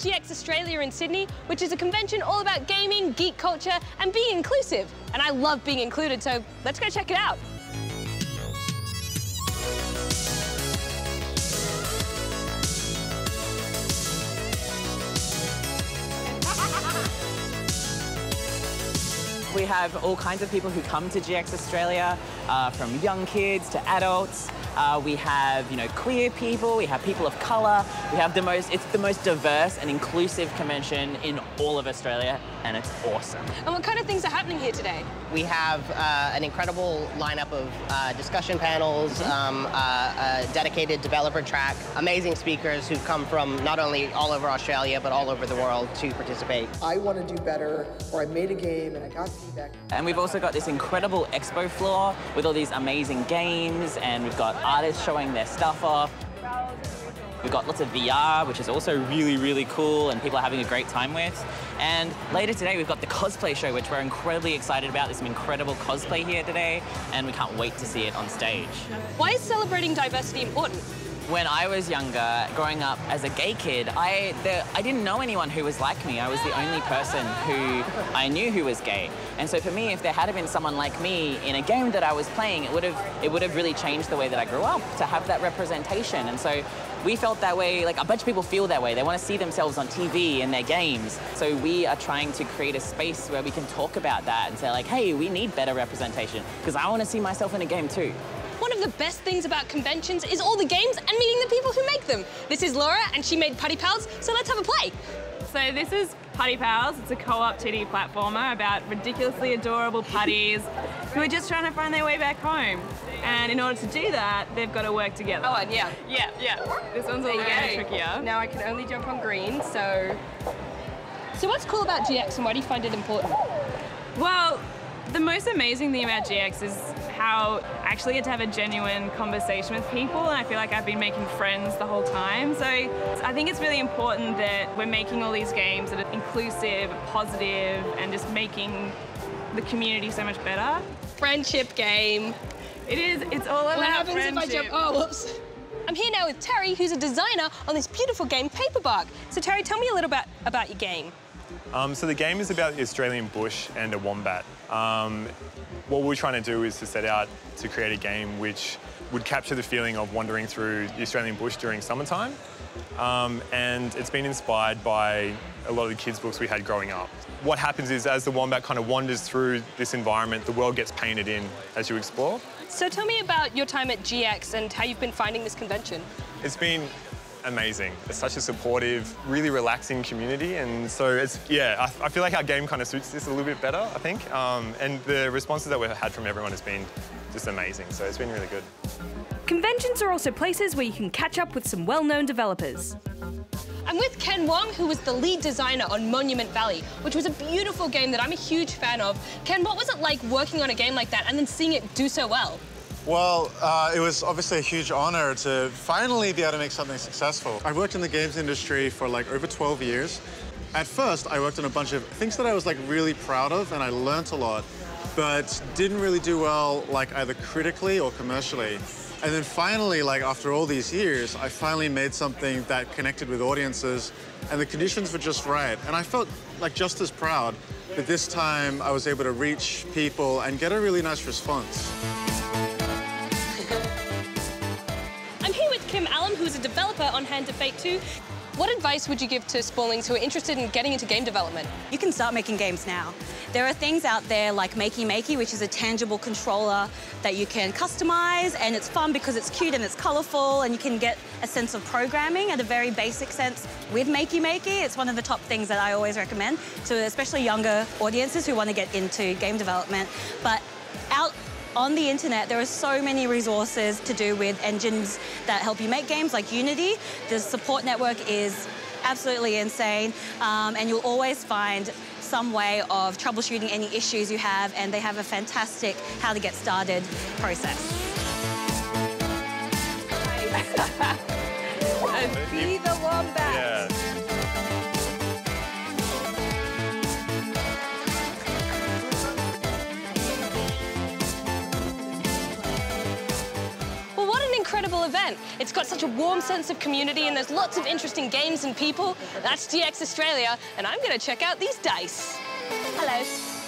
GX Australia in Sydney, which is a convention all about gaming, geek culture, and being inclusive. And I love being included, so let's go check it out. We have all kinds of people who come to GX Australia, from young kids to adults. We have, queer people, we have people of colour. It's the most diverse and inclusive convention in all of Australia, and it's awesome. And what kind of things are happening here today? We have an incredible lineup of discussion panels, a dedicated developer track, amazing speakers who come from not only all over Australia, but all over the world to participate. I want to do better, or I made a game and I got feedback. And we've also got this incredible expo floor with all these amazing games, and we've got artists showing their stuff off. We've got lots of VR, which is also really, really cool and people are having a great time with. And later today, we've got the cosplay show, which we're incredibly excited about. There's some incredible cosplay here today, and we can't wait to see it on stage. Why is celebrating diversity important? When I was younger, growing up as a gay kid, I didn't know anyone who was like me. I was the only person who I knew who was gay. And so for me, if there had been someone like me in a game that I was playing, it would have really changed the way that I grew up, to have that representation. And so we felt that way, like a bunch of people feel that way. They want to see themselves on TV in their games. So we are trying to create a space where we can talk about that and say like, hey, we need better representation, because I want to see myself in a game too. One of the best things about conventions is all the games and meeting the people who make them. This is Laura, and she made Putty Pals, so let's have a play. So this is Putty Pals. It's a co-op 2D platformer about ridiculously adorable putties who are just trying to find their way back home. And in order to do that, they've got to work together. Oh, and yeah. Yeah. This one's a little bit trickier. Now I can only jump on green, so... So what's cool about GX and why do you find it important? Well, the most amazing thing about GX is how I actually get to have a genuine conversation with people, and I feel like I've been making friends the whole time. So I think it's really important that we're making all these games that are inclusive, positive, and just making the community so much better. Friendship game. It is, it's all about friendship. friendship. What happens if I jump? Oh, whoops. I'm here now with Terry, who's a designer on this beautiful game, Paperbark. So Terry, tell me a little bit about your game. So the game is about the Australian bush and a wombat. What we're trying to do is to set out to create a game which would capture the feeling of wandering through the Australian bush during summertime. And it's been inspired by a lot of the kids' books we had growing up. What happens is, as the wombat kind of wanders through this environment, the world gets painted in as you explore. So tell me about your time at GX and how you've been finding this convention. It's been amazing. It's such a supportive, really relaxing community, and so I feel like our game kind of suits this a little bit better, I think. And the responses that we've had from everyone has been just amazing, so it's been really good. Conventions are also places where you can catch up with some well-known developers. I'm with Ken Wong, who was the lead designer on Monument Valley, which was a beautiful game that I'm a huge fan of. Ken, what was it like working on a game like that and then seeing it do so well? Well, it was obviously a huge honor to finally be able to make something successful. I've worked in the games industry for like over 12 years. At first, I worked on a bunch of things that I was like really proud of, and I learnt a lot, but didn't really do well like either critically or commercially. And then finally, like after all these years, I finally made something that connected with audiences, and the conditions were just right. And I felt like just as proud, but this time I was able to reach people and get a really nice response. I'm here with Kim Allen, who's a developer on Hand of Fate 2. What advice would you give to Spallings who are interested in getting into game development? You can start making games now. There are things out there like Makey Makey, which is a tangible controller that you can customize, and it's fun because it's cute and it's colorful, and you can get a sense of programming at a very basic sense with Makey Makey. It's one of the top things that I always recommend to especially younger audiences who want to get into game development. But out on the internet, there are so many resources to do with engines that help you make games, like Unity. The support network is absolutely insane, and you'll always find some way of troubleshooting any issues you have, and they have a fantastic how to get started process. And be the wombat. Yeah. Well, what an incredible event. It's It's got such a warm sense of community and there's lots of interesting games and people. That's GX Australia, and I'm going to check out these dice. Hello.